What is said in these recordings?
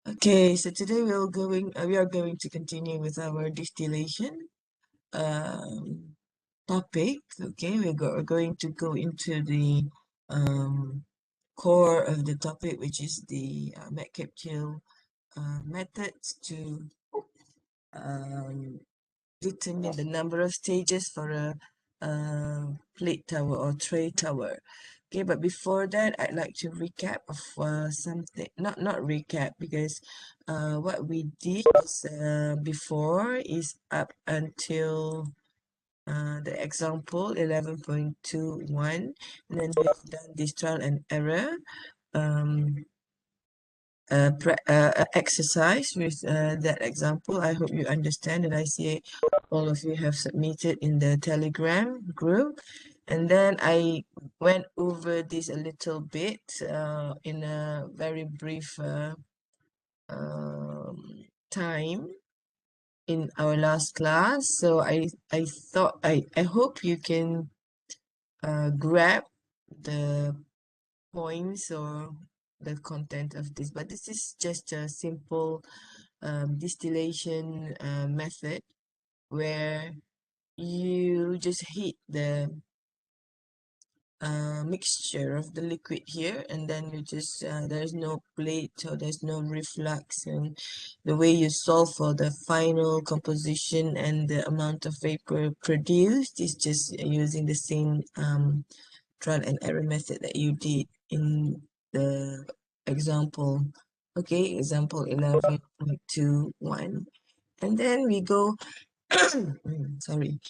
Okay, so today we are going to continue with our distillation topic. Okay, we're going to go into the core of the topic, which is the McCapchill methods to um, determine the number of stages for a plate tower or tray tower. Okay, but before that, I'd like to recap of something. Not recap, because what we did is, before is up until the example 11.21, and then we've done this trial and error um, exercise with that example. I hope you understand, and I see all of you have submitted in the Telegram group. And then I went over this a little bit in a very brief time in our last class. So I hope you can grab the points or the content of this, but this is just a simple distillation method where you just heat the mixture of the liquid here, and then you just there's no plate or there's no reflux, and the way you solve for the final composition and the amount of vapor produced is just using the same trial and error method that you did in the example. Okay, example 11.21. And then we go, sorry.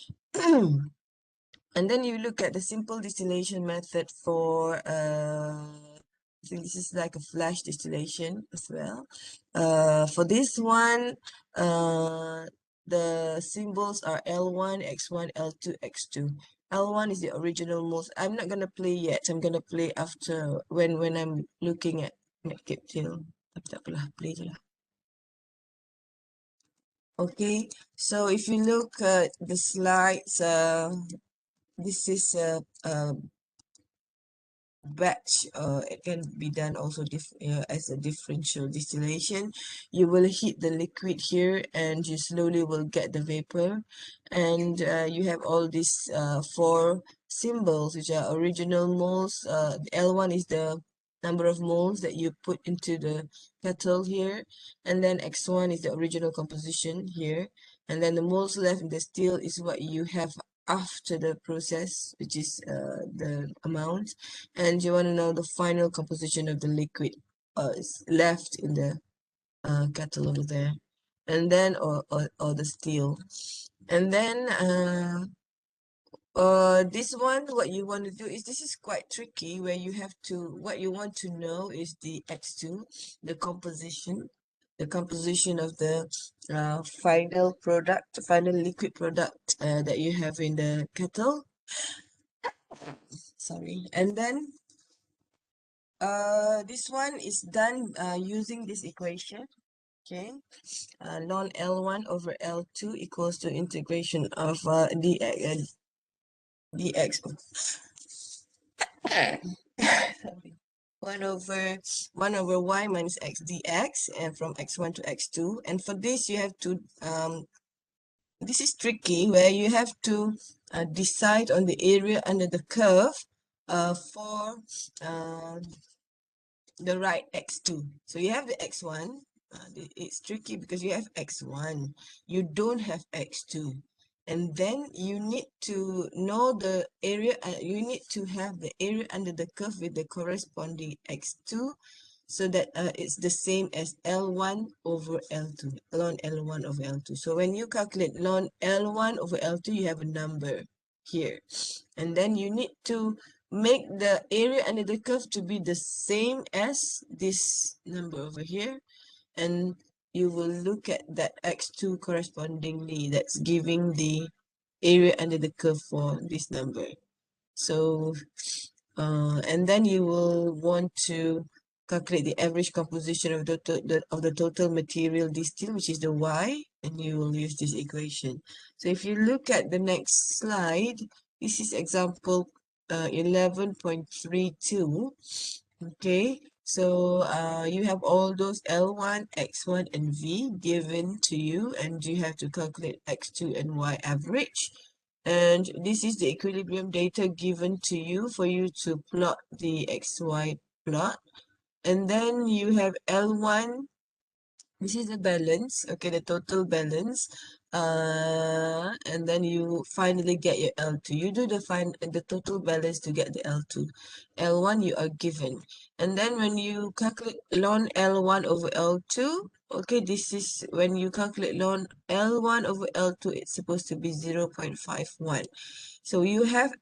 And then you look at the simple distillation method for, I think this is like a flash distillation as well. For this one, the symbols are L1, X1, L2, X2. L1 is the original most. I'm not gonna play yet. I'm gonna play after when I'm looking at McCapchill. Tak apalah, play je lah. Okay, so if you look at the slides, this is a batch. It can be done also as a differential distillation. You will heat the liquid here, and you slowly will get the vapor, and you have all these four symbols, which are original moles. L1 is the number of moles that you put into the kettle here, and then X1 is the original composition here, and then the moles left in the still is what you have after the process, which is the amount, and you want to know the final composition of the liquid is left in the kettle over there, and then or the steel. And then this one, what you want to do is, this is quite tricky, where you have to, what you want to know is the X2, the composition of the final product, final liquid product that you have in the kettle. Sorry. And then this one is done using this equation. Okay, ln L1 over L2 equals to integration of dx. Sorry. 1 over y minus x dx, and from x1 to x2. And for this, you have to this is tricky, where you have to decide on the area under the curve for the right x2. So you have the x1. It's tricky because you have x1. You don't have x2. And then you need to know the area, you need to have the area under the curve with the corresponding x2, so that it's the same as L1 over L2, ln L1 over L2. So when you calculate ln L1 over L2, you have a number here. And then you need to make the area under the curve to be the same as this number over here. And you will look at that x2 correspondingly, that's giving the area under the curve for this number. So and then you will want to calculate the average composition of the total material distilled, which is the y, and you will use this equation. So if you look at the next slide, this is example 11.32. Okay, So you have all those L1, X1, and V given to you, and you have to calculate X2 and Y average. And this is the equilibrium data given to you for you to plot the XY plot. And then you have L1. This is the balance, okay, the total balance. And then you finally get your L2. You do the total balance to get the L2. L1 you are given. And then when you calculate ln L1 over L2, okay, this is when you calculate ln L1 over L2, it's supposed to be 0.51. So you have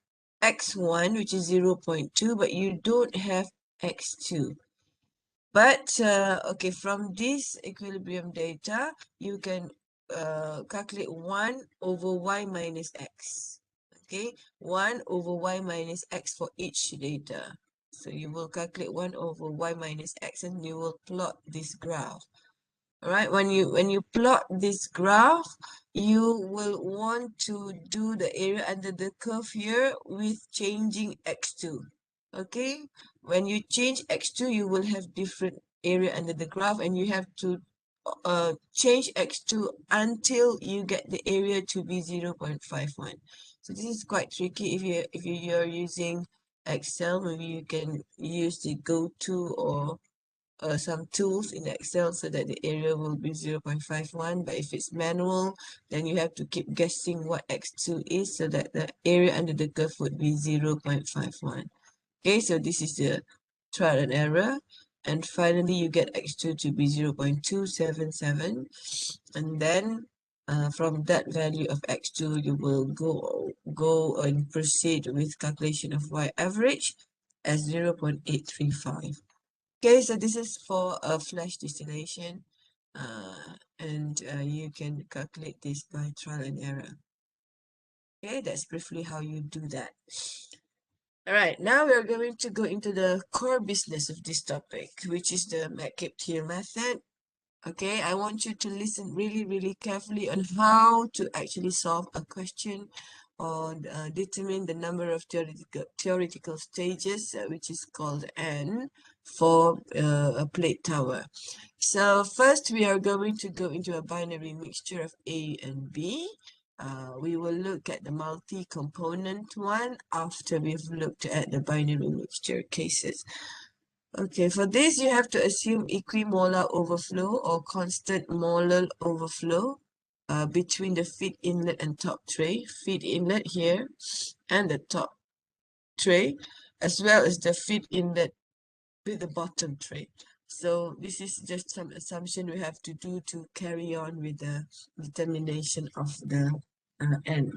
X1, which is 0.2, but you don't have X2. But okay, from this equilibrium data, you can calculate 1 over y minus x. Okay, 1 over y minus x for each data. So you will calculate 1 over y minus x and you will plot this graph. All right, when you plot this graph, you will want to do the area under the curve here with changing x2. Okay, when you change x2, you will have different area under the graph, and you have to change x2 until you get the area to be 0.51. So this is quite tricky. If you're using Excel, maybe you can use the go-to or some tools in Excel so that the area will be 0.51. But if it's manual, then you have to keep guessing what x2 is so that the area under the curve would be 0.51. Okay, so this is the trial and error. And finally, you get x2 to be 0.277. And then from that value of x2, you will go and proceed with calculation of y average as 0.835. Okay, so this is for a flash distillation, and you can calculate this by trial and error. Okay, that's briefly how you do that. All right, now we're going to go into the core business of this topic, which is the McCabe-Thiele method. Okay, I want you to listen really carefully on how to actually solve a question or determine the number of theoretical stages, which is called N, for a plate tower. So first we are going to go into a binary mixture of A and B. We will look at the multi-component one after we've looked at the binary mixture cases. Okay, for this you have to assume equimolar overflow or constant molar overflow between the feed inlet and top tray. Feed inlet here and the top tray, as well as the feed inlet with the bottom tray. So this is just some assumption we have to do to carry on with the determination of the N.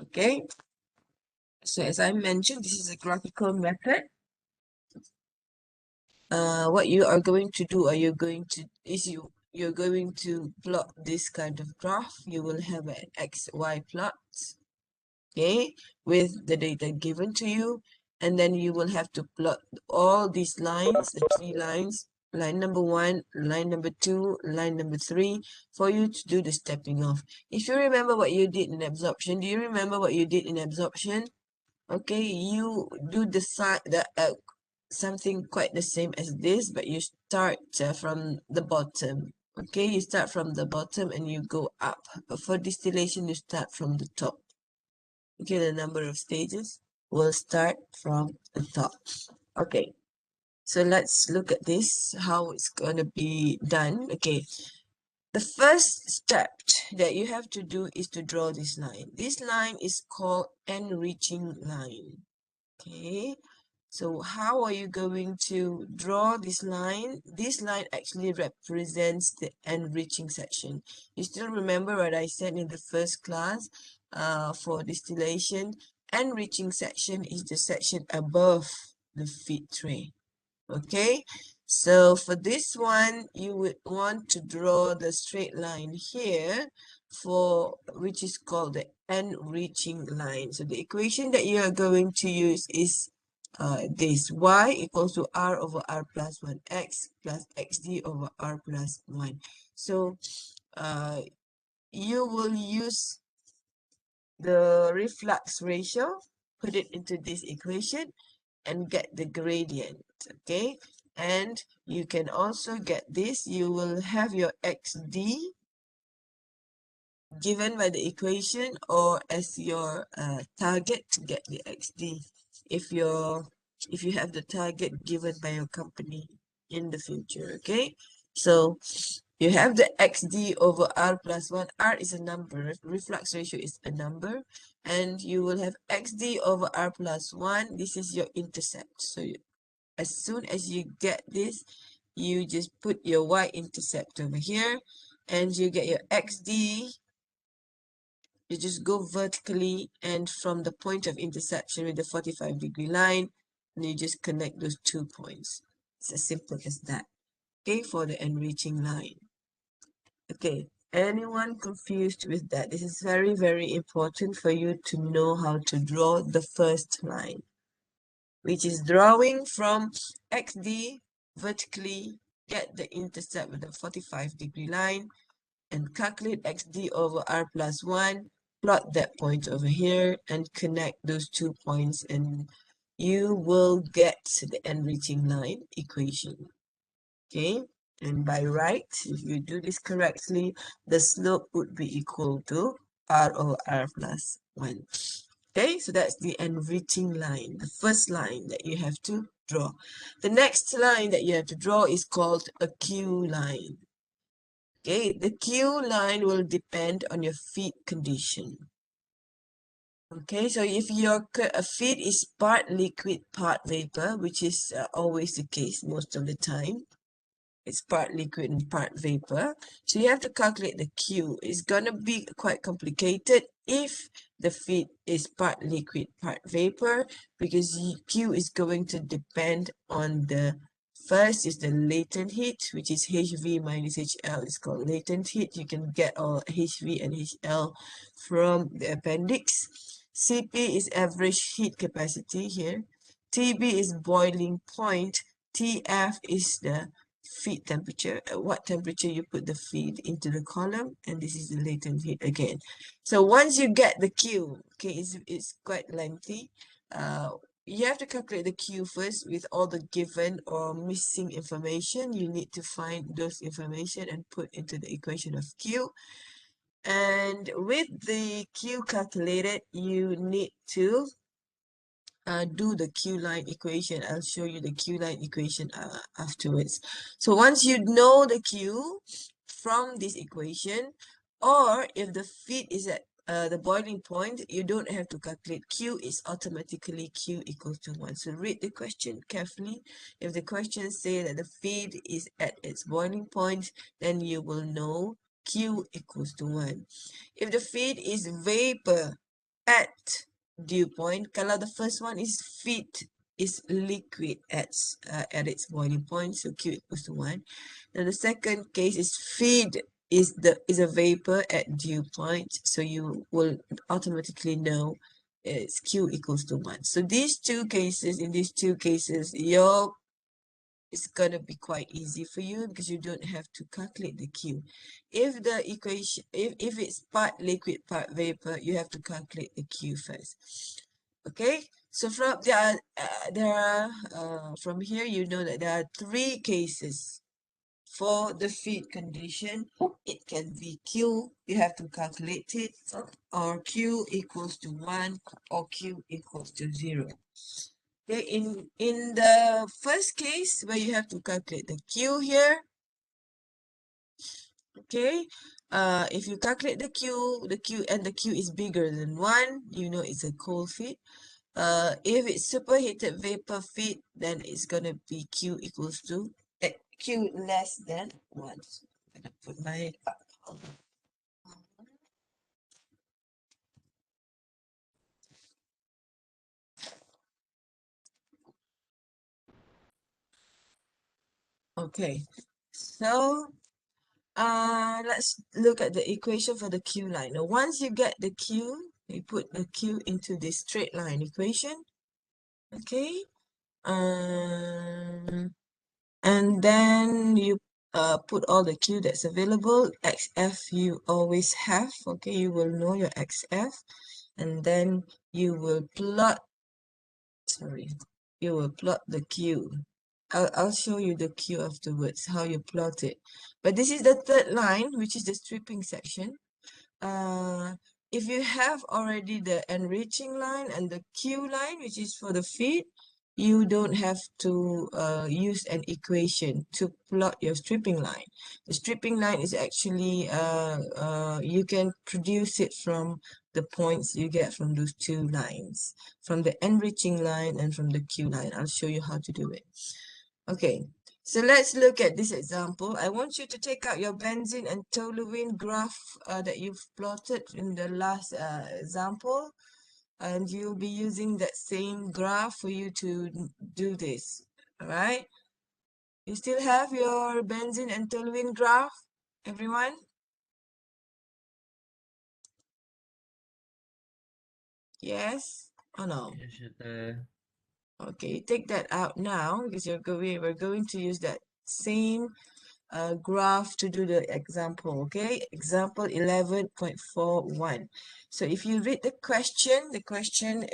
Okay, so as I mentioned, this is a graphical method. What you are going to do, you're going to plot this kind of graph. You will have an XY plot, okay, with the data given to you, and then you will have to plot all these lines, the 3 lines, line number 1, line number 2, line number 3, for you to do the stepping off. If you remember what you did in absorption, do you remember what you did in absorption? Okay, you do the something quite the same as this, but you start from the bottom. Okay, you start from the bottom and you go up. But for distillation, you start from the top. Okay, the number of stages will start from the top. Okay, so let's look at this, how it's going to be done. Okay, the first step that you have to do is to draw this line. This line is called enriching line. Okay, so how are you going to draw this line? This line actually represents the enriching section. You still remember what I said in the first class for distillation? Enriching section is the section above the feed tray. Okay, so for this one, you would want to draw the straight line here for which is called the enriching line. So the equation that you are going to use is this: y equals to r over r plus 1x plus xd over r plus 1. So you will use the reflux ratio, put it into this equation, and get the gradient. Okay, And you can also get this. You will have your XD given by the equation or as your target to get the XD if you have the target given by your company in the future. Okay, so you have the XD over R plus 1. R is a number, reflux ratio is a number, and you will have XD over R plus 1. This is your intercept. So as soon as you get this, you just put your y-intercept over here, and you get your XD. You just go vertically, and from the point of intersection with the 45-degree line, and you just connect those 2 points. It's as simple as that. Okay, for the enriching line. Okay, anyone confused with that? This is very, very important for you to know how to draw the first line, which is drawing from XD vertically, get the intercept with the 45-degree line, and calculate XD over R plus 1, plot that point over here, and connect those 2 points, and you will get the enriching line equation. Okay, and by right, if you do this correctly, the slope would be equal to R over R plus 1. Okay, so that's the enriching line, the first line that you have to draw. The next line that you have to draw is called a Q line. Okay, the Q line will depend on your feed condition. Okay, so if your feed is part liquid, part vapor, which is always the case most of the time, it's part liquid and part vapor. So you have to calculate the Q. It's going to be quite complicated if the feed is part liquid, part vapor, because Q is going to depend on the first is the latent heat, which is HV minus HL. It's called latent heat. You can get all HV and HL from the appendix. CP is average heat capacity here. TB is boiling point. TF is the feed temperature, at what temperature you put the feed into the column, and this is the latent heat again. So once you get the Q, okay, it's quite lengthy. You have to calculate the Q first with all the given or missing information. You need to find those information and put into the equation of Q. And with the Q calculated, you need to do the Q line equation. I'll show you the Q line equation afterwards. So once you know the Q from this equation, or if the feed is at the boiling point, you don't have to calculate. Q is automatically Q equals to 1. So read the question carefully. If the question says that the feed is at its boiling point, then you will know Q equals to 1. If the feed is vapor at dew point, kalau the first one is feed is liquid at its boiling point, so Q equals to 1. Then the second case is feed is a vapor at dew point, so you will automatically know it's Q equals to 1. So in these two cases, it's gonna be quite easy for you because you don't have to calculate the Q. If the equation, if it's part liquid, part vapor, you have to calculate the Q first. Okay, so from from here you know that there are 3 cases for the feed condition. It can be Q, you have to calculate it, or Q equals to 1, or Q equals to 0. Okay, in the first case where you have to calculate the Q here, okay, if you calculate the Q is bigger than 1, you know it's a cold feed. If it's superheated vapor feed, then it's gonna be Q equals to Q less than 1. So I'm gonna put my okay. So let's look at the equation for the Q line. Now, once you get the Q, you put the Q into this straight line equation. Okay. And then you put all the Q that's available. XF you always have. Okay, you will know your XF. And then you will plot, you will plot the Q I'll show you the cue afterwards, how you plot it. But this is the third line, which is the stripping section. If you have already the enriching line and the Q line, which is for the feed, you don't have to use an equation to plot your stripping line. The stripping line is actually, you can produce it from the points you get from those two lines, from the enriching line and from the Q line. I'll show you how to do it. Okay, so let's look at this example. I want you to take out your benzene and toluene graph that you've plotted in the last example, and you'll be using that same graph for you to do this. All right, you still have your benzene and toluene graph, everyone? Yes or no? Yes, Okay, take that out now because we're going to use that same graph to do the example. Okay, example 11.41. So if you read the question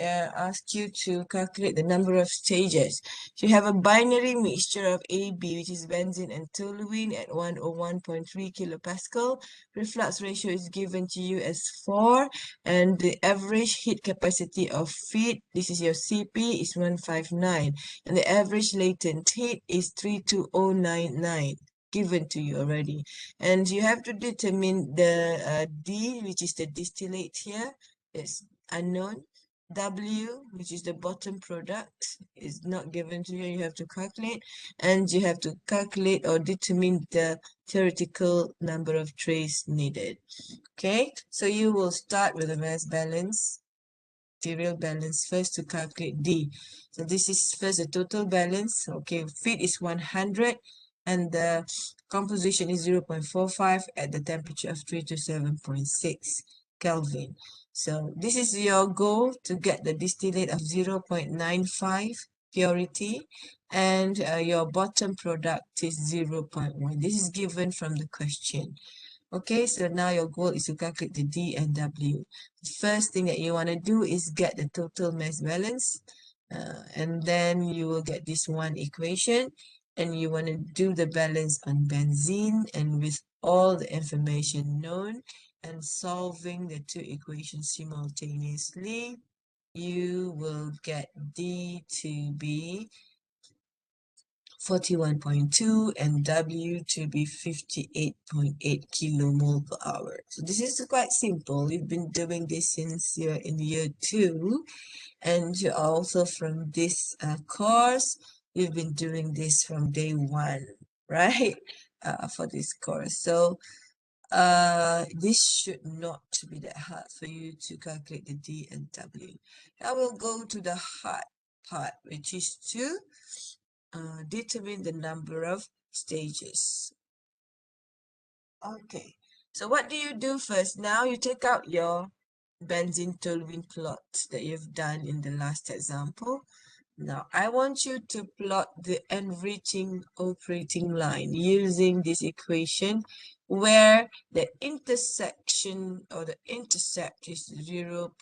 asks you to calculate the number of stages. So you have a binary mixture of AB, which is benzene and toluene at 101.3 kilopascal. Reflux ratio is given to you as 4, and the average heat capacity of feed, this is your CP, is 159, and the average latent heat is 32099 given to you already. And you have to determine the D, which is the distillate here. It's unknown. W, which is the bottom product, is not given to you. You have to calculate, and you have to calculate or determine the theoretical number of trays needed. Okay, so you will start with a mass balance, material balance first to calculate D. So this is first the total balance. Okay, feed is 100 and the composition is 0.45 at the temperature of 327.6 Kelvin. So this is your goal, to get the distillate of 0.95 purity, and your bottom product is 0.1. This is given from the question. Okay, so now your goal is to calculate the D and W. The first thing that you want to do is get the total mass balance, and then you will get this one equation, and you want to do the balance on benzene, and with all the information known and solving the two equations simultaneously, you will get D to be 41.2 and W to be 58.8 kilomole per hour. So this is quite simple. You've been doing this since you're in year 2, and also from this course, you've been doing this from day 1, right? For this course. So this should not be that hard for you to calculate the D and W. Now we'll go to the hard part, which is to determine the number of stages. Okay, so what do you do first? Now you take out your benzene toluene plot that you've done in the last example. Now I want you to plot the enriching operating line using this equation where the intersection or the intercept is 0.19.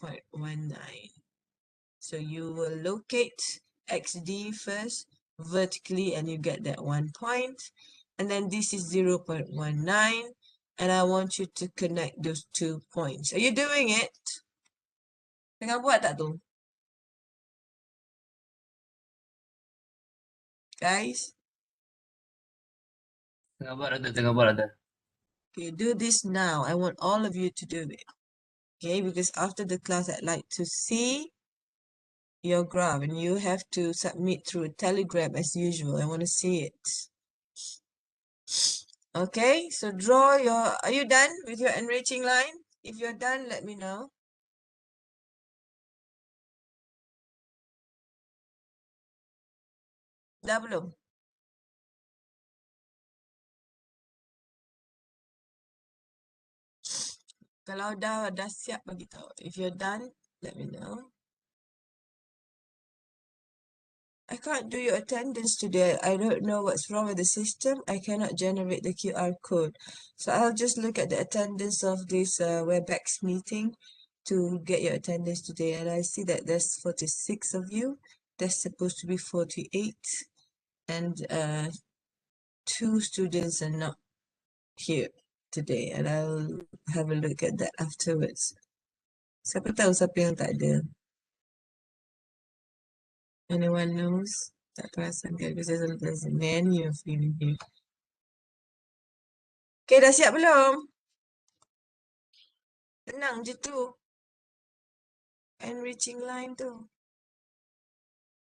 So you will locate XD first vertically and you get that 1 point. And then this is 0.19. And I want you to connect those 2 points. Are you doing it? Tengah buat tak tu? Guys, tengah buat ada. you do this now. I want all of you to do it. Okay, because after the class, I'd like to see your graph and you have to submit through a telegram as usual. I want to see it. Okay, so draw your, are you done with your enriching line? If you're done, let me know. Dah belum? Kalau dah siap bagi tahu. If you're done, let me know. I can't do your attendance today. I don't know what's wrong with the system. I cannot generate the QR code. So I'll just look at the attendance of this WebEx meeting to get your attendance today. And I see that there's 46 of you. There's supposed to be 48. and 2 students are not here today, and I'll have a look at that afterwards. Siapa tahu siapa yang tak ada? Anyone knows? Tak perasan kan? Because there's many of you in here. Okay, dah siap belum? Tenang je tu. Enriching line tu.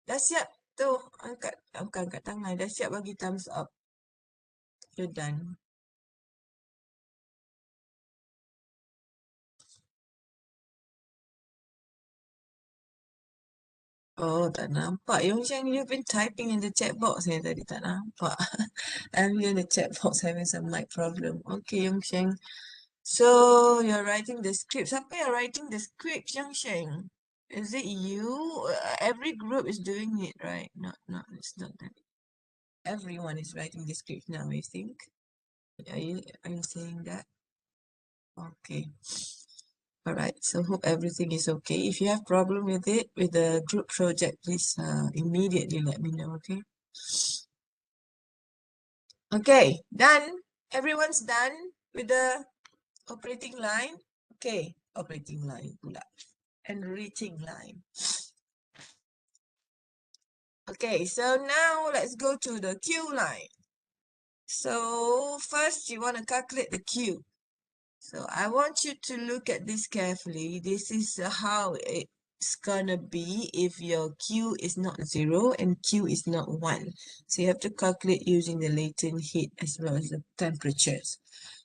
Dah siap tu. Bukan angkat tangan. Dah siap bagi thumbs up. You're done. Oh, tak nampak. Yongsheng, you've been typing in the chat box. Saya tadi tak nampak. I'm here in the chat box having some mic problem. Okay, Yongsheng. So, you're writing the script. Siapa yang writing the script, Yongsheng? Is it you? Every group is doing it, right? It's not that. Everyone is writing the script now, I think. Are you saying that? Okay. All right. So hope everything is okay. If you have problem with it, with the group project, please immediately let me know, okay? Okay, done. Everyone's done with the operating line. Okay, operating line pula. Enriching line. Okay, so now let's go to the Q line. So first you want to calculate the Q. So I want you to look at this carefully. This is how it's gonna be if your Q is not 0 and Q is not 1. So you have to calculate using the latent heat as well as the temperatures.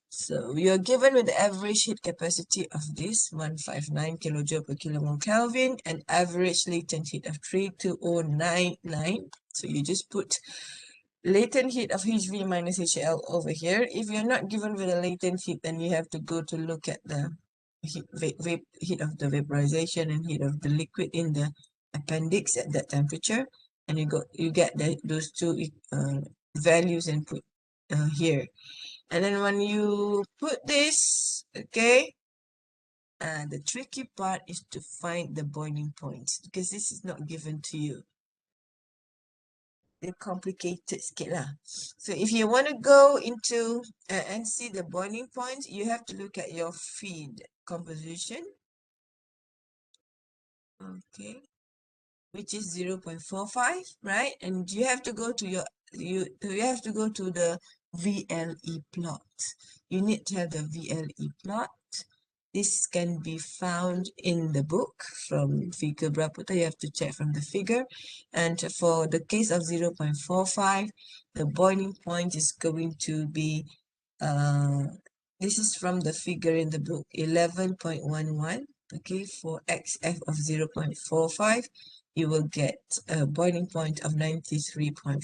So you're given with the average heat capacity of this 159 kilojoule per kilomole Kelvin and average latent heat of 32099. So you just put latent heat of HV minus HL over here. If you're not given with a latent heat, then you have to go to look at the heat of the vaporization and heat of the liquid in the appendix at that temperature, and you get those two values and put here. And then when you put this, okay, the tricky part is to find the boiling point because this is not given to you. The complicated sikit lah. So if you want to go into and see the boiling point, you have to look at your feed composition. Okay, which is 0.45, right? And you have to go to you have to go to the VLE plot. You need to have the VLE plot. This can be found in the book from figure berapa tu, you have to check from the figure. And for the case of 0.45, the boiling point is going to be, this is from the figure in the book, 11.11. Okay, for XF of 0.45, you will get a boiling point of 93.5,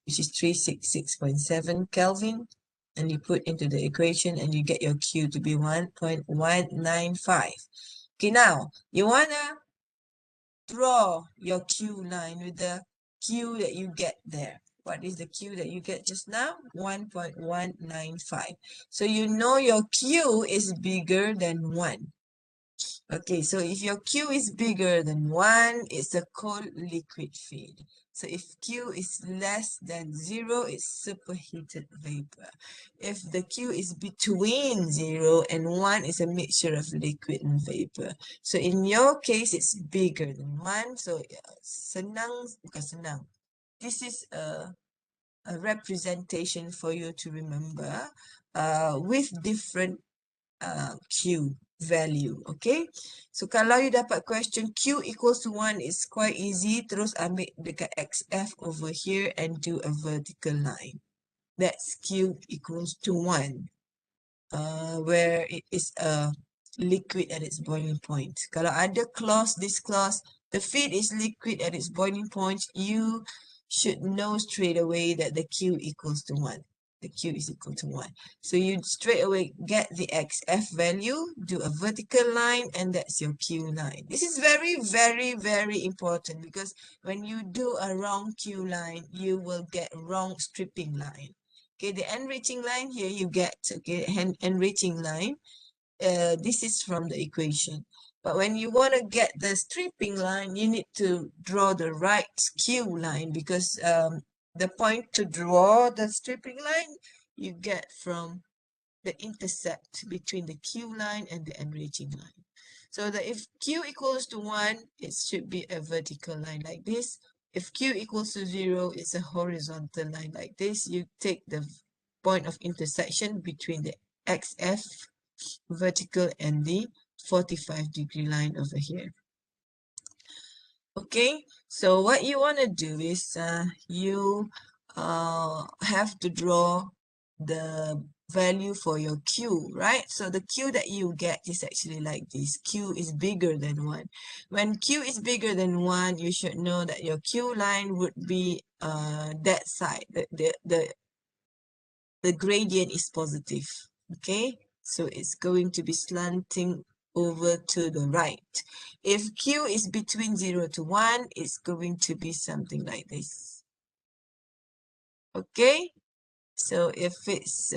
which is 366.7 Kelvin. And you put into the equation and you get your Q to be 1.195. Okay, now you wanna draw your Q line with the Q that you get there. What is the Q that you get just now? 1.195. So you know your Q is bigger than 1. Okay, so if your Q is bigger than 1, it's a cold liquid feed. So if Q is less than 0, it's superheated vapor. If the Q is between 0 and 1, it's a mixture of liquid and vapor. So in your case, it's bigger than 1. So senang, bukan senang. This is a representation for you to remember with different Q value, okay? So kalau you dapat question Q equals to 1, it's quite easy. Terus ambil dekat XF over here and do a vertical line. That's Q equals to 1, where it is a liquid at its boiling point. Kalau ada clause, this clause, the feed is liquid at its boiling point, you should know straight away that the Q equals to 1. The Q is equal to 1. So you straight away get the XF value, do a vertical line, and that's your Q line. This is very, very, very important because when you do a wrong Q line, you will get wrong stripping line. Okay, the enriching line here you get, okay, enriching line. This is from the equation. But when you want to get the stripping line, you need to draw the right Q line because the point to draw the stripping line you get from the intercept between the Q line and the enriching line. So that if Q equals to 1, it should be a vertical line like this. If Q equals to 0, it's a horizontal line like this. You take the point of intersection between the XF vertical and the 45-degree line over here. Okay, so what you want to do is you have to draw the value for your Q, right? So the Q that you get is actually like this. Q is bigger than 1. When Q is bigger than 1, you should know that your Q line would be that side. The gradient is positive, okay? So it's going to be slanting over to the right. If Q is between 0 to 1, it's going to be something like this. Okay? So if it's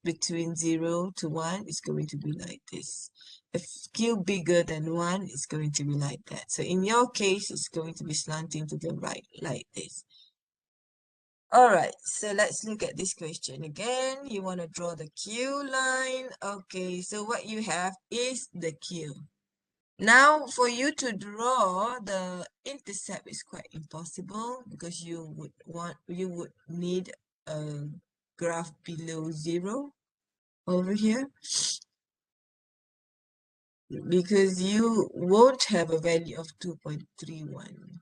between 0 to 1, it's going to be like this. If Q bigger than 1, it's going to be like that. So in your case, it's going to be slanting to the right like this. All right, so let's look at this question again. You want to draw the Q line. Okay, so what you have is the Q. Now, for you to draw the intercept is quite impossible because you would need a graph below 0 over here because you won't have a value of 2.31.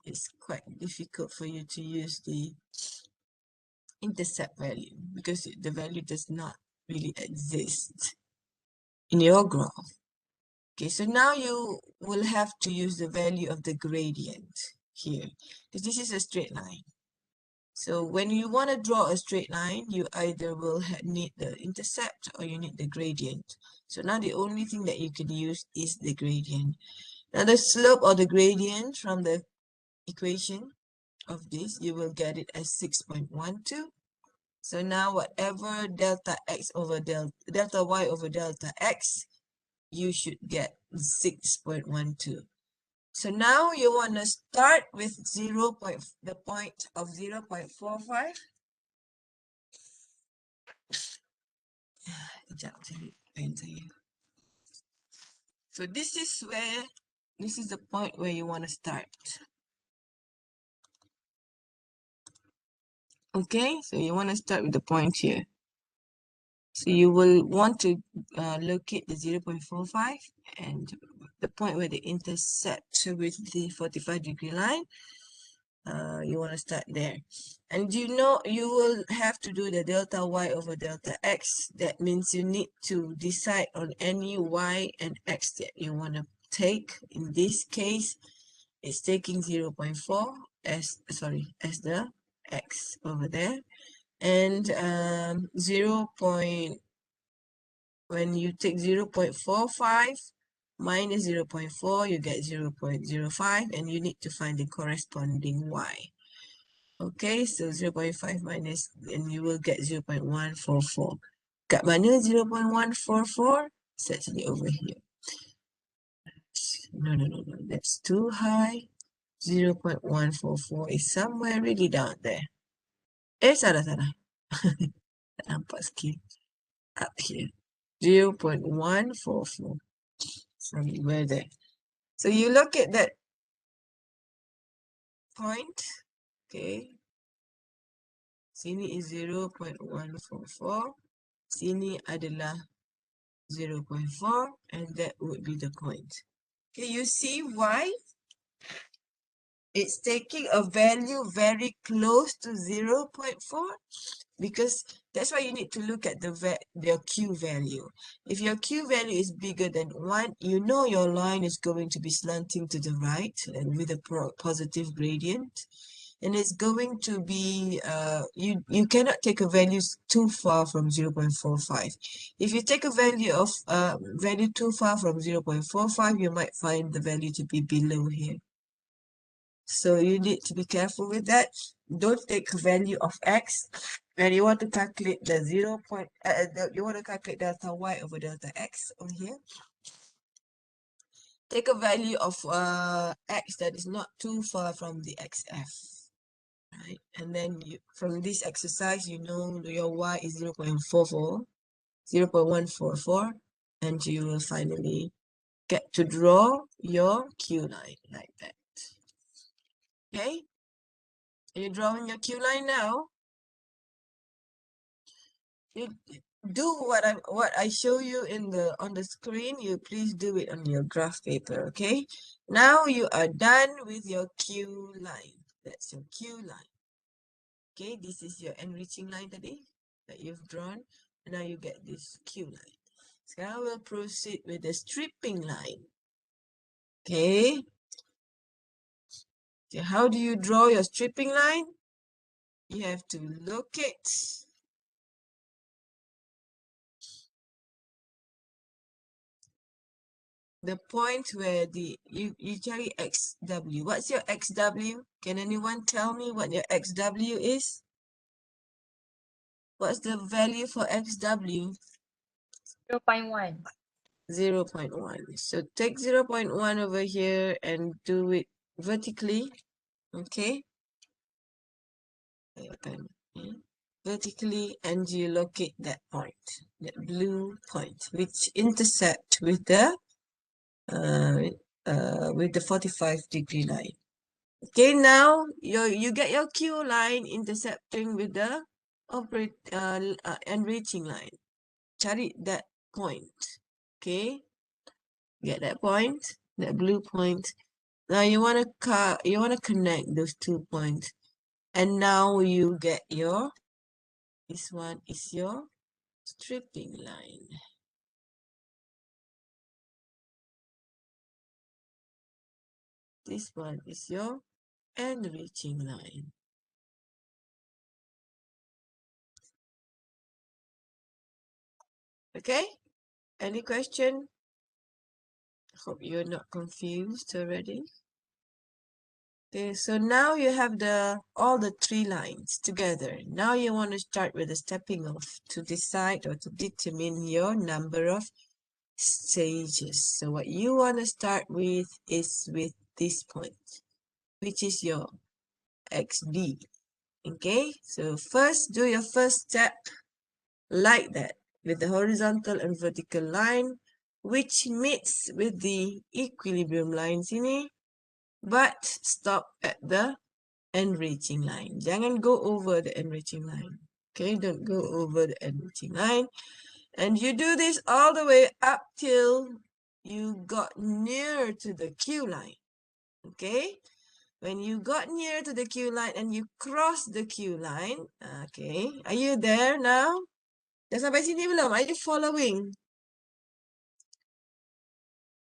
It's quite difficult for you to use the intercept value because the value does not really exist in your graph. Okay, so now you will have to use the value of the gradient here because this is a straight line. So when you want to draw a straight line, you either will need the intercept or you need the gradient. So now the only thing that you can use is the gradient. Now the slope or the gradient from the equation of this, you will get it as 6.12. So now whatever delta x over delta y over delta x, you should get 6.12. So now you want to start with the point of 0.45. So this is the point where you want to start. Okay, so you want to start with the point here. So you will want to locate the 0.45 and the point where they intersect with the 45-degree line. You want to start there. And you know you will have to do the delta y over delta x. That means you need to decide on any y and x that you want to take. In this case, it's taking 0.4 as the x over there. And when you take 0.45 minus 0.4, you get 0.05, and you need to find the corresponding y. Okay, so 0.5 minus, and you will get 0.144. Kat mana 0.144? It's actually over here. No, that's too high. 0.144 is somewhere really down there. Salah. Tak nampak sikit. Up here. 0.144. Somewhere there. So you look at that point. Okay. Sini is 0.144. Sini adalah 0.4, and that would be the point. Okay, you see why it's taking a value very close to 0.4? Because that's why you need to look at your Q value. If your Q value is bigger than 1, you know your line is going to be slanting to the right and with a positive gradient. And it's going to be, you cannot take a value too far from 0.45. If you take a value of value too far from 0.45, you might find the value to be below here. So you need to be careful with that. Don't take a value of x when you want to calculate the you want to calculate delta y over delta x on here. Take a value of x that is not too far from the xf. right? And then from this exercise, you know your y is 0.44, 0.144, and you will finally get to draw your Q line like that. Okay? Are you drawing your Q line now? You do what I show you on the screen. You please do it on your graph paper, okay? Now you are done with your Q line. That's your Q line. Okay, this is your enriching line today that you've drawn. And now you get this Q line. So now we'll proceed with the stripping line. Okay. So how do you draw your stripping line? You have to locate the point where you carry XW. What's your XW? Can anyone tell me what your XW is? What's the value for XW? 0.1. 0.1. So take 0.1 over here and do it vertically. Okay. Vertically, and you locate that point, that blue point, which intersect with the 45-degree line. Okay, now you get your Q line intercepting with the enriching line. Cari that point. Okay, get that point, that blue point. Now you wanna connect those 2 points, and now you get your, this one is your stripping line. This one is your enriching line. Okay? Any question? Hope you're not confused already. Okay, so now you have all the 3 lines together. Now you want to start with the stepping off to decide or to determine your number of stages. So what you want to start with is with this point, which is your XB. Okay, so first do your first step like that with the horizontal and vertical line, which meets with the equilibrium lines ini, but stop at the enriching line. Jangan go over the enriching line. Okay, don't go over the enriching line. And you do this all the way up till you got near to the Q line. Okay, when you got near to the Q line and you cross the Q line, okay, are you there now? Dah sampai sini belum? Are you following?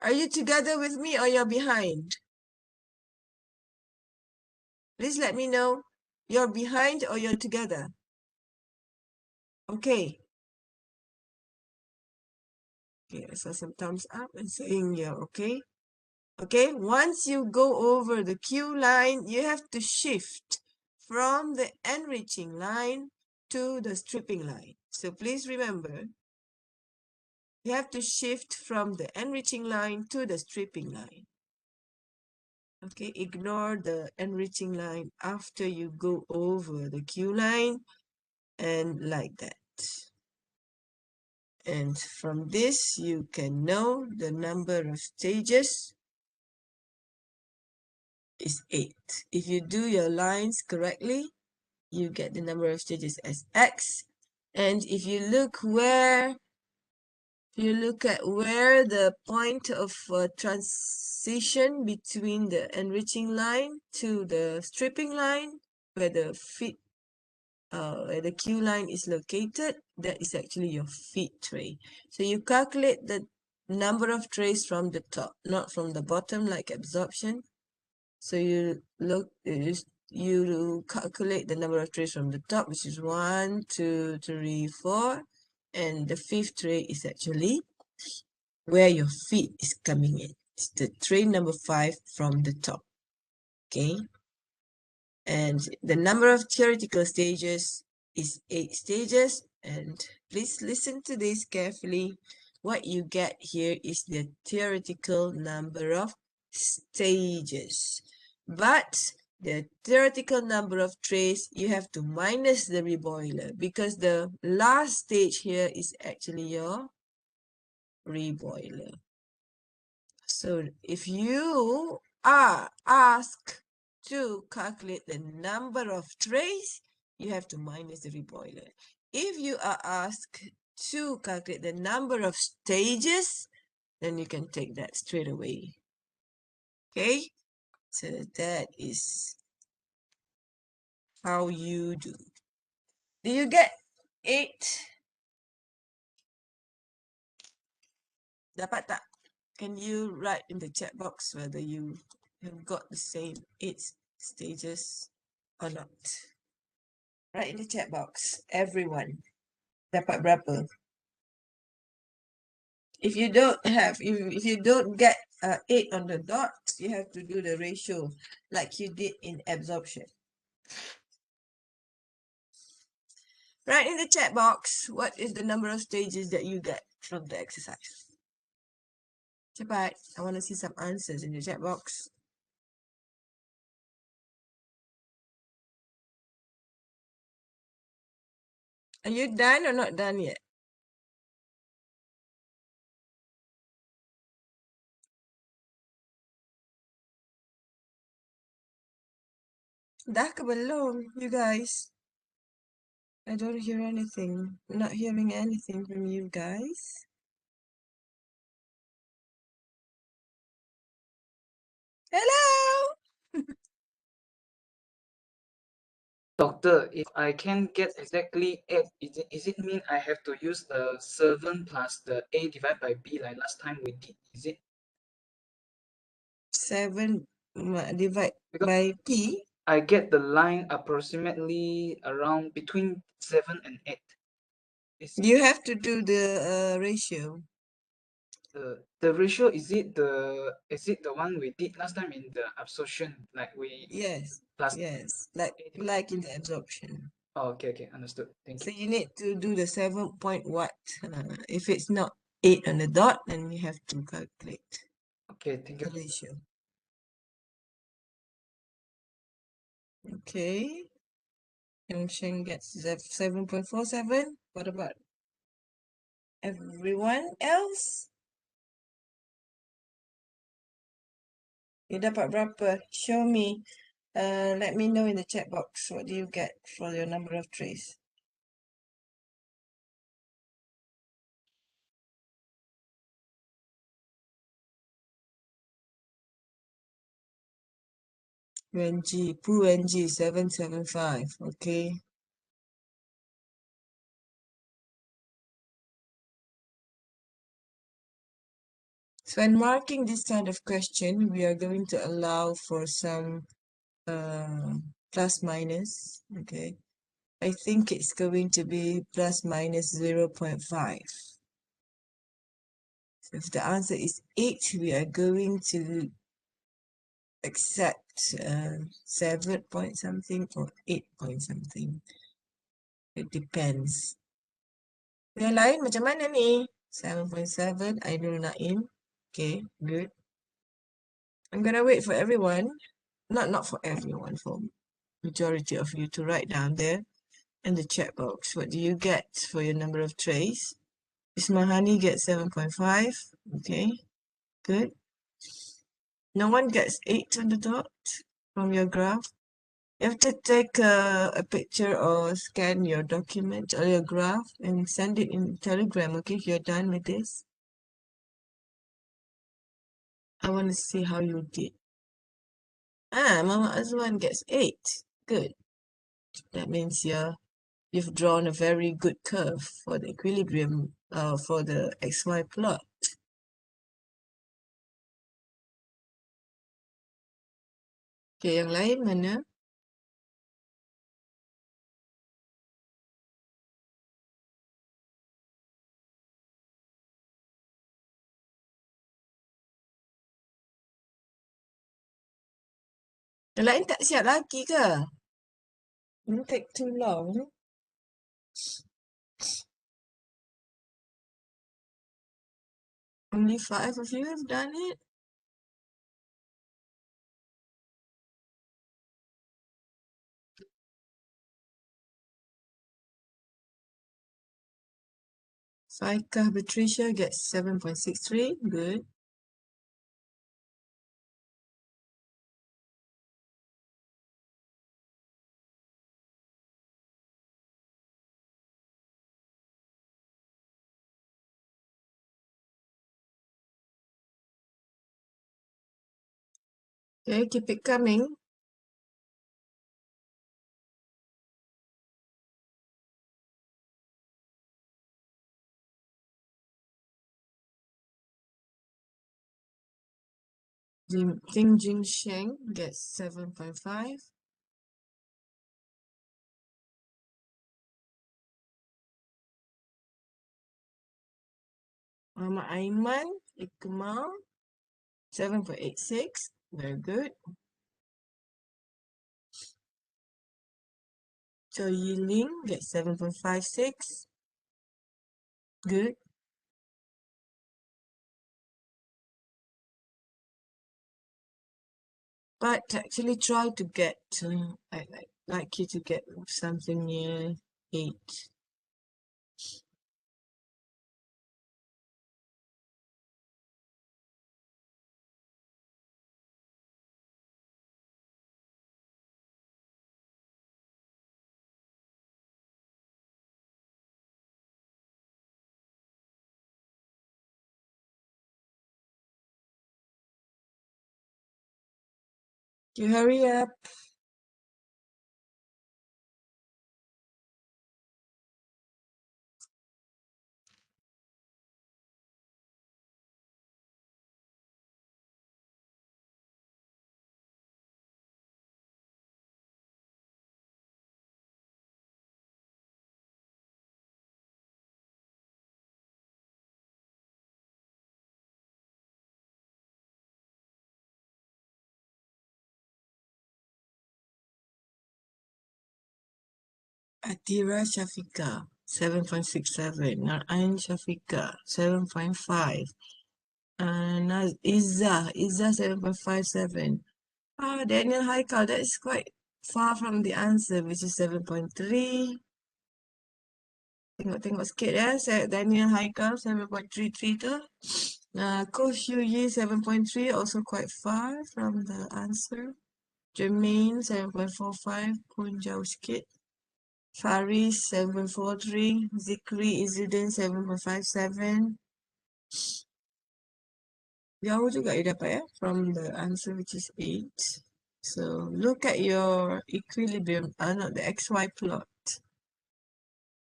Are you together with me or you're behind? Please let me know. You're behind or you're together? Okay. Okay, I saw some thumbs up and saying yeah, okay. Okay, once you go over the Q line, you have to shift from the enriching line to the stripping line. So please remember, you have to shift from the enriching line to the stripping line. Okay, ignore the enriching line after you go over the Q line and like that. And from this, you can know the number of stages is 8. If you do your lines correctly, you get the number of stages as X. And if you look at where the point of transition between the enriching line to the stripping line, where the Q line is located, that is actually your feed tray. So you calculate the number of trays from the top, not from the bottom like absorption. So you calculate the number of trays from the top, which is 1, 2, 3, 4, and the 5th tray is actually where your feed is coming in. It's the tray number 5 from the top. Okay. And the number of theoretical stages is 8 stages. And please listen to this carefully. What you get here is the theoretical number of stages. But the theoretical number of trays, you have to minus the reboiler because the last stage here is actually your reboiler. So if you are asked to calculate the number of trays, you have to minus the reboiler. If you are asked to calculate the number of stages, then you can take that straight away. Okay, so that is how you do. Do you get 8? Dapat tak? Can you write in the chat box whether you have got the same 8 stages or not? Write in the chat box, everyone. Dapat berapa? If you don't have, if you don't get 8 on the dot, you have to do the ratio like you did in absorption. Write in the chat box, what is the number of stages that you get from the exercise? Cepat, I want to see some answers in the chat box. Are you done or not done yet? Dah ke belum, you guys? I don't hear anything. I'm not hearing anything from you guys. Hello? Doctor, if I can get exactly 8, is it mean I have to use the 7 plus the A divided by B like last time we did? Is it? 7 divide Because by P. I get the line approximately around between 7 and 8. You have to do the ratio. The ratio, is it the one we did last time in the absorption, like we Yes, plus yes, like in the absorption. Oh, okay, understood. Thank So you. you need to do the 7 point what? If it's not 8 on the dot, then you have to calculate Okay, thank the you. ratio. Okay. Yongsheng gets 7.47. What about everyone else? You dapat berapa? Show me. Let me know in the chat box. What do you get for your number of trays? Poo NG 775. Okay. So when marking this kind of question, we are going to allow for some plus minus. Okay. I think it's going to be plus minus 0.5. So if the answer is 8, we are going to accept 7 point something or 8 point something. It depends. Yang lain macam mana ni? 7.7, I do not in. Okay, good. I'm gonna wait for everyone. Not for everyone, for majority of you to write down there in the chat box. What do you get for your number of trays? Ismahani gets 7.5. Okay, good. No one gets 8 on the dot from your graph. You have to take a picture or scan your document or your graph and send it in Telegram, okay, if you're done with this. I want to see how you did. Mama Azwan gets 8. Good. That means you've drawn a very good curve for the equilibrium, for the XY plot. Okay, yang lain mana? Yang lain tak siap lagi ke? Didn't take too long. Only 5 of you have done it. Faikah Patricia gets 7.63. Good. Okay, keep it coming. Ting Jin Sheng gets 7.5. Muhammad Aiman Ikmal 7.86. Very good. Cho Yiling gets 7.56. Good. But actually try to get, I'd like you to get something near 8. You hurry up. Atira Shafika 7.67. Narain Shafika 7.5. Izzah 7.57. Daniel Haikal, that is quite far from the answer, which is 7.3. Tengok-tengok sikit ya. Daniel Haikal 7.33 tu. Coach Yuyi 7.3, also quite far from the answer. Jermaine 7.45, pun jauh sikit. Faris 7.43. Zikri Izzuddin 7.57. Jauh juga you dapat ya, from the answer which is 8. So look at your equilibrium, not the XY plot.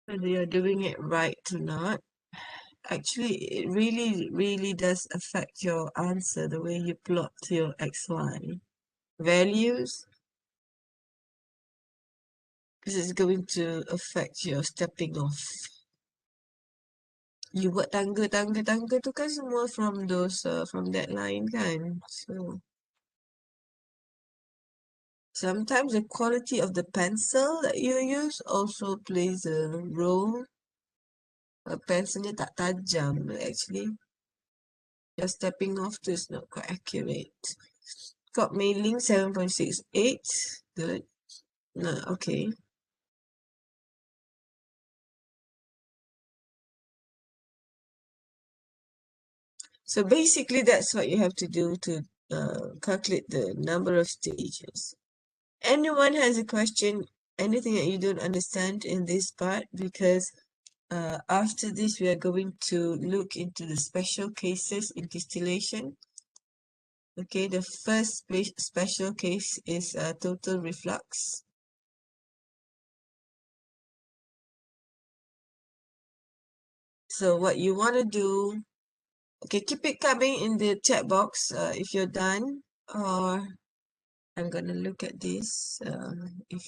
Whether you're doing it right or not. Actually, it really does affect your answer, the way you plot your XY values, because it's going to affect your stepping off. You buat tangga tu kan semua from those, from that line kan. So sometimes the quality of the pencil that you use also plays a role. Pencilnya tak tajam actually. Your stepping off to is not quite accurate. Got mailing 7.68. Good. No, okay. So basically that's what you have to do to calculate the number of stages. Anyone has a question, anything that you don't understand in this part, because after this we are going to look into the special cases in distillation. Okay, the first special case is total reflux. So what you want to do, okay, keep it coming in the chat box if you're done, or I'm gonna look at this if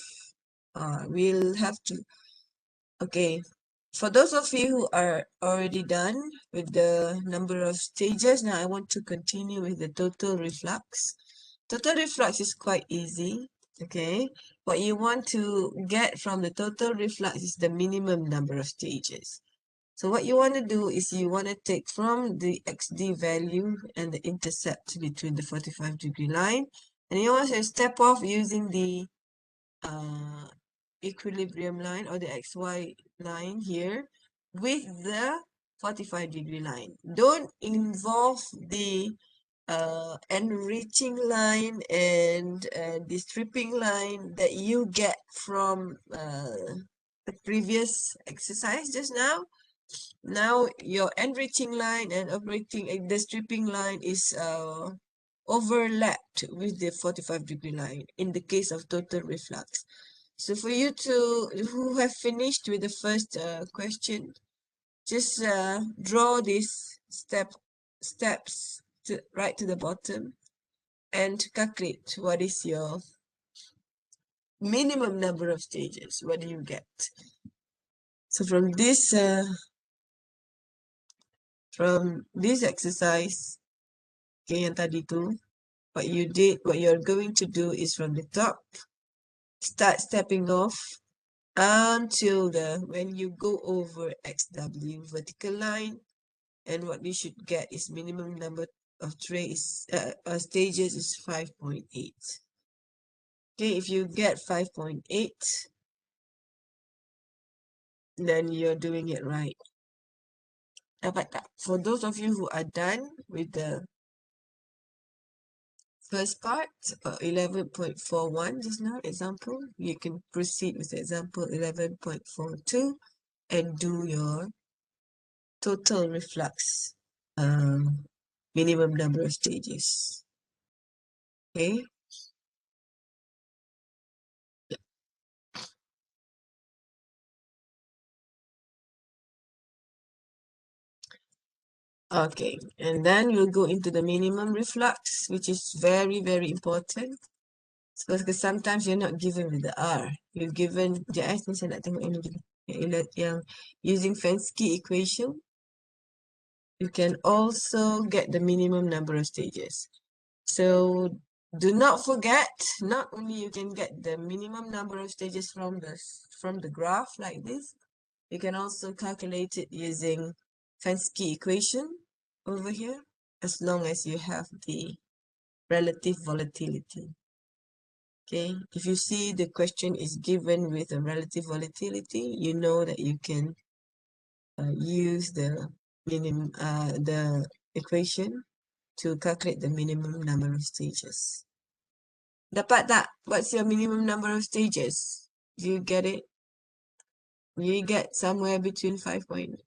we'll have to. Okay, for those of you who are already done with the number of stages, now I want to continue with the total reflux. Total reflux is quite easy. Okay, what you want to get from the total reflux is the minimum number of stages. So what you want to do is you want to take from the XD value and the intercept between the 45-degree line, and you want to step off using the equilibrium line or the XY line here with the 45-degree line. Don't involve the enriching line and the stripping line that you get from the previous exercise just now. Now your enriching line and the stripping line is overlapped with the 45-degree line in the case of total reflux. So for you who have finished with the first question, just draw these steps right to the bottom and calculate what is your minimum number of stages. What do you get? So from this exercise, okay, yang tadi tu, what you're going to do is from the top, start stepping off until when you go over XW vertical line, and what we should get is minimum number of stages is 5.8. Okay, if you get 5.8, then you're doing it right. Dapat tak? For those of you who are done with the first part, 11.41 just now, example, you can proceed with example 11.42 and do your total reflux minimum number of stages. Okay. Okay, and then we'll go into the minimum reflux, which is very, very important. Because sometimes you're not given with the R. You're given, saya nak tengok ini dulu. Yang using Fensky equation, you can also get the minimum number of stages. So do not forget, not only you can get the minimum number of stages from the graph like this, you can also calculate it using Fensky equation over here, as long as you have the relative volatility. Okay, if you see the question is given with a relative volatility, you know that you can use the equation to calculate the minimum number of stages. Dapat tak? What's your minimum number of stages? Do you get it? You get somewhere between 5.8.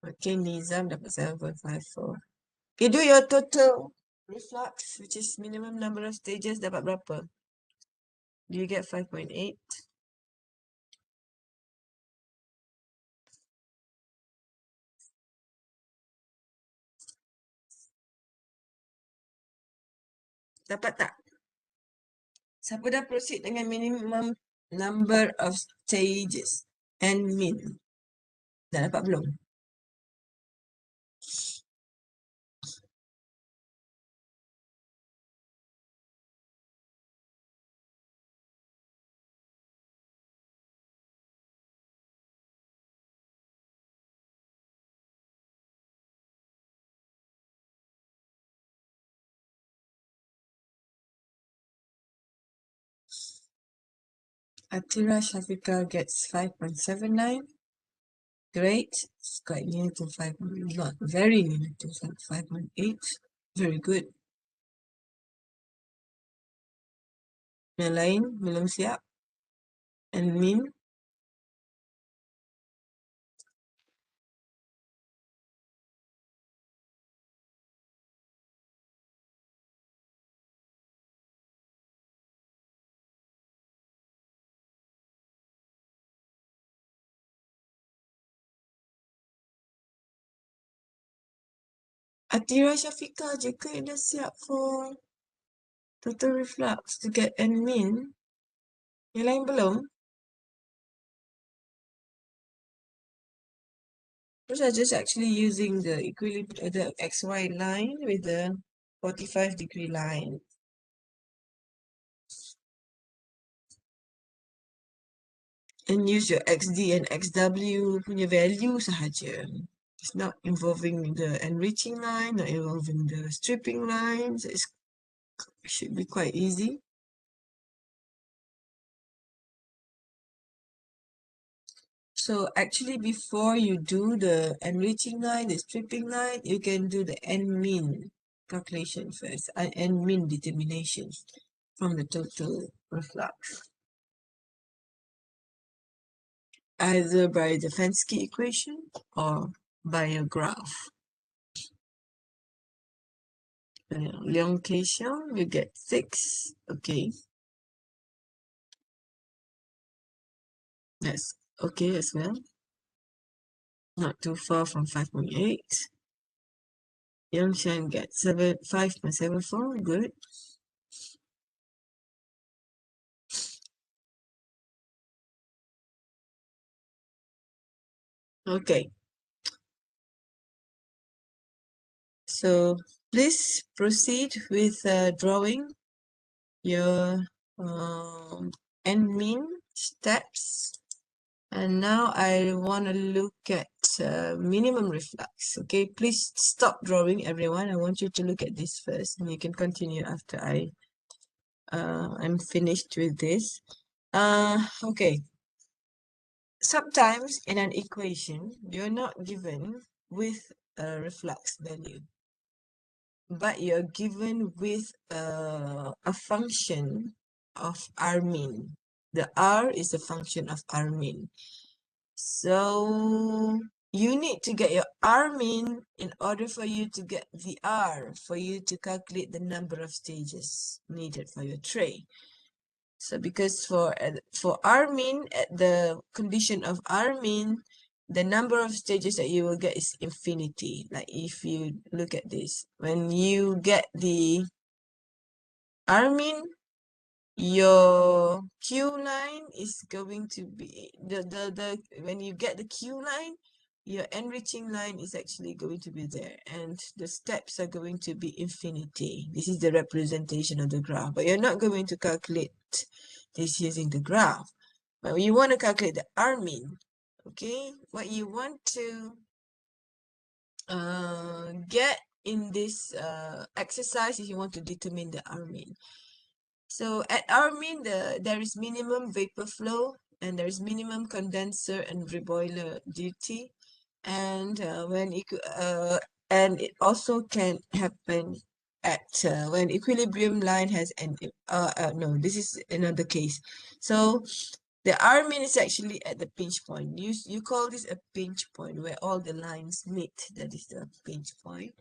Okay, Nizam dapat 7.54. Okay, do your total reflux, which is minimum number of stages, dapat berapa? Do you get 5.8? Dapat tak? Siapa dah proceed dengan minimum number of stages and min? Dah dapat belum? Atira Shafika gets 5.79. Great. It's quite near to 5, not very near to 5.8. Very good. Yang lain belum siap. And min. Atira Shafika je ke yang dah siap for total reflux to get and min? Yang lain belum? Because I just actually using the the XY line with the 45-degree line. And use your XD and XW punya value sahaja. It's not involving the enriching line, not involving the stripping lines. It should be quite easy. So actually, before you do the enriching line, the stripping line, you can do the N-min calculation first, N-min determination from the total reflux, either by the Fensky equation or by a graph. Elongation, you get 6. Okay, that's okay as well. Not too far from 5.8. Yongshan gets 5.74. Good. Okay. So please proceed with drawing your N-min steps. And now I want to look at minimum reflux. Okay, please stop drawing, everyone. I want you to look at this first, and you can continue after I'm finished with this. Okay. Sometimes in an equation, you're not given with a reflux value, but you're given with a function of R min. The R is a function of R min. So you need to get your R min in order for you to get the R, for you to calculate the number of stages needed for your tray. So because for R min, at the condition of R min, the number of stages that you will get is infinity. Like if you look at this, when you get the R min, your Q line is going to be when you get the Q line, your enriching line is actually going to be there, and the steps are going to be infinity. This is the representation of the graph, but you're not going to calculate this using the graph. But you want to calculate the R min. Okay, what you want to get in this exercise is you want to determine the R min. So at R min, there is minimum vapor flow, and there is minimum condenser and reboiler duty, and and it also can happen at when equilibrium line has an no, this is another case. So the R min is actually at the pinch point. You call this a pinch point where all the lines meet. That is the pinch point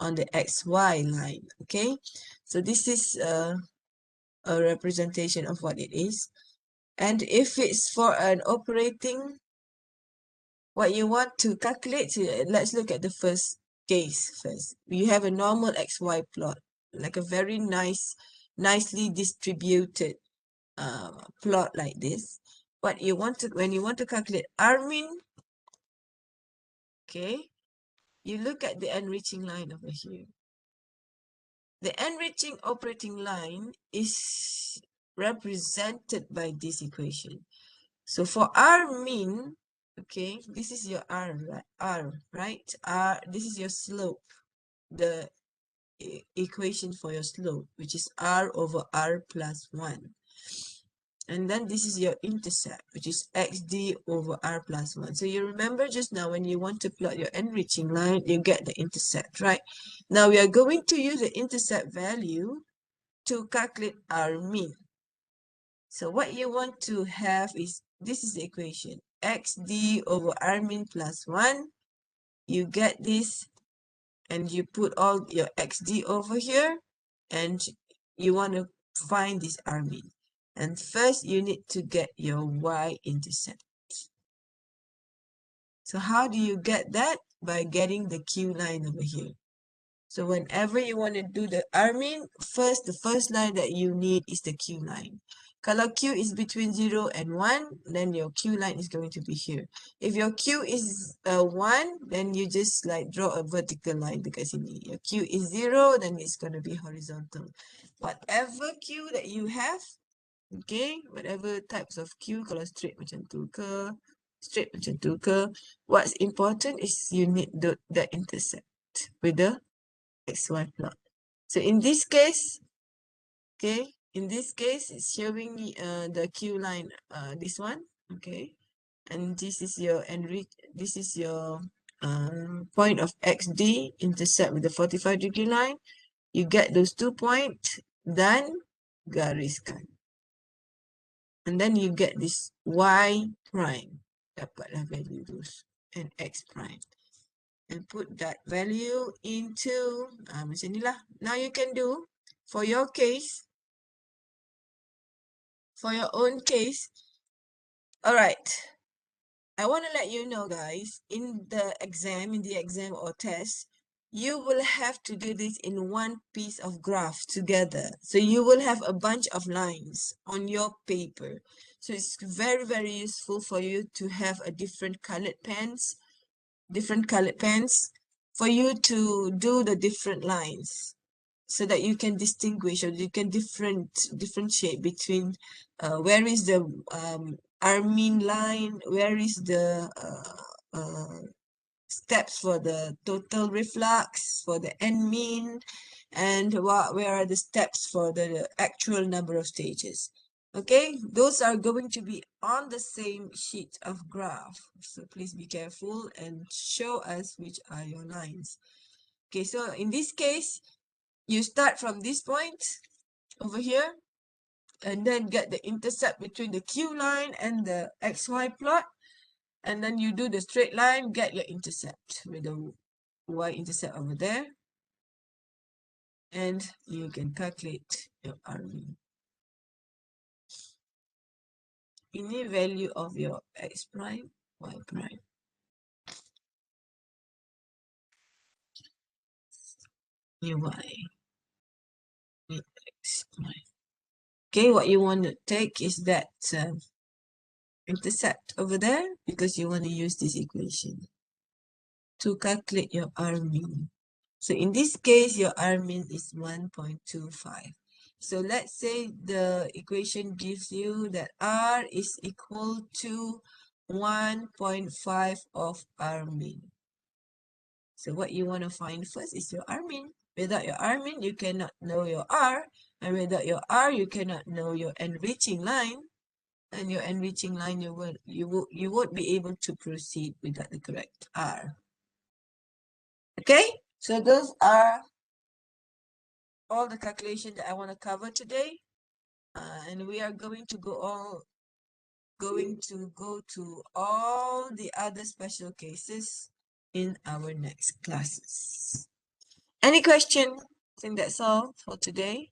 on the XY line. Okay, so this is a representation of what it is. And if it's for an operating, what you want to calculate, let's look at the first case first. You have a normal XY plot, like a very nicely distributed plot like this. What you want to, when you want to calculate R min, okay, you look at the enriching line over here. The enriching operating line is represented by this equation. So for R min, okay, this is your R, right? This is your slope, the equation for your slope, which is R over R plus 1. And then this is your intercept, which is XD over R plus 1. So you remember just now when you want to plot your enriching line, you get the intercept, right? Now we are going to use the intercept value to calculate R min. So what you want to have is, this is the equation, XD over R min plus 1. You get this, and you put all your XD over here, and you want to find this R min. And first, you need to get your y-intercept. So how do you get that? By getting the Q line over here. So whenever you want to do the R min, the first line that you need is the Q line. Kalau Q is between 0 and 1, then your Q line is going to be here. If your Q is 1, then you just like draw a vertical line because your Q is 0, then it's going to be horizontal. Whatever Q that you have, okay, whatever types of Q, kalau straight macam tu ke, what's important is you need the intercept with the XY plot. So in this case, okay, in this case, it's showing the Q line, this one, okay. and this is your this is your point of XD, intersect with the 45-degree line. You get those 2 points, dan gariskan. And then you get this Y prime. Dapatlah value those. And X prime. And put that value into, macam ni lah. Now you can do, for your case, for your own case. Alright. I want to let you know, guys, in the exam or test, you will have to do this in one piece of graph together. So you will have a bunch of lines on your paper. So it's very, very useful for you to have a different colored pens for you to do the different lines, so that you can distinguish, or you can differentiate between where is the Armin line, where is the steps for the total reflux, for the end mean, and where are the steps for the actual number of stages. Okay, those are going to be on the same sheet of graph. So please be careful and show us which are your lines. Okay, so in this case, you start from this point over here, and then get the intercept between the Q line and the XY plot. And then you do the straight line, get your intercept with the y-intercept over there. And you can calculate your RV. Ini value of your X prime, Y prime. Your Y. Your X prime. Okay, what you want to take is that intercept over there, because you want to use this equation to calculate your R mean. So in this case, your R mean is 1.25. So let's say the equation gives you that R is equal to 1.5 of R mean. So what you want to find first is your R mean. Without your R mean, you cannot know your R. And without your R, you cannot know your enriching line. And your enriching line, you won't be able to proceed without the correct R. Okay, so those are all the calculations that I want to cover today, and we are going to go to all the other special cases in our next classes. Any question? I think that's all for today.